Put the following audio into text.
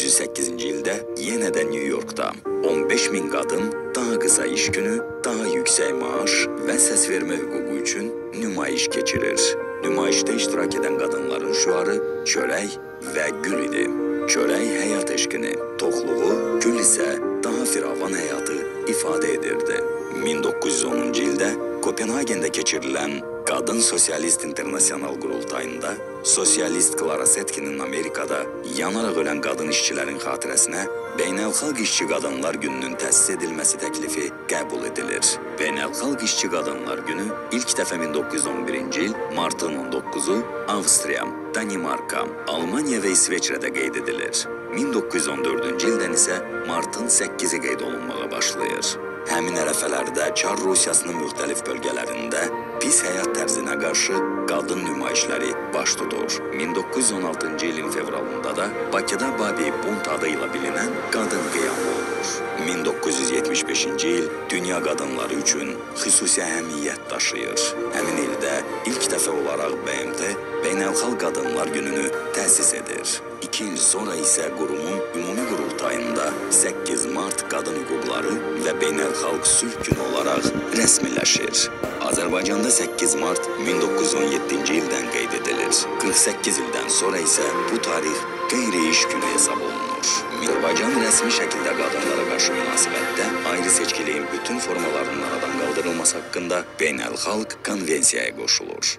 1908-ci ildə yenə də New Yorkda 15 min qadın daha qısa iş günü, daha yüksək maaş və səs vermə hüququ üçün nümayiş keçirir. Nümayişdə iştirak edən qadınların şüarı çörək və gül idi. Çörək həyat eşqini, toxluğu, gül isə daha firavan həyatı ifadə edirdi. 1910-cu ildə Kopenhagendə keçirilən Qadın Sosialist İnternasional qurultayında sosialist Clara Zetkinin Amerikada yanaraq ölən qadın işçilərin xatirəsinə Beynəlxalq İşçi Qadınlar Gününün təsis edilməsi təklifi qəbul edilir. Beynəlxalq İşçi Qadınlar Günü ilk dəfə 1911-ci il martın 19-u Avstriya, Danimarka, Almaniya və İsveçrədə qeyd edilir. 1914-cü ildən isə martın 8-i qeyd olunmağa başlayır. Həmin ərəfələrdə Çar Rusiyasının müxtəlif bölgələrində pis həyat tərzinə qarşı qadın nümayişləri baş tutur. 1916-cı ilin fevralında da Bakıda Babi Bunt adı ilə bilinən qadın qiyamı olur. 1975-ci il dünya qadınları üçün xüsusi əhəmiyyət daşıyır. Həmin ildə ilk dəfə olaraq BMT Beynəlxalq Qadınlar Gününü təsis edir. 2 il sonra isə qurumun ümumi qurultayında 8 mart qadın hüquqları və Beynəlxalq Sülh Günü olaraq rəsmiləşir. Azərbaycanda 8 mart 1917-ci ildən qeyd edilir. 48 ildən sonra isə bu tarix qeyri-iş günü hesab olunur. Azərbaycan rəsmi şəkildə qadınlara qarşı münasibətdə ayrı seçkiliyin bütün formalarının aradan qaldırılması haqqında Beynəlxalq Konvensiyaya qoşulur.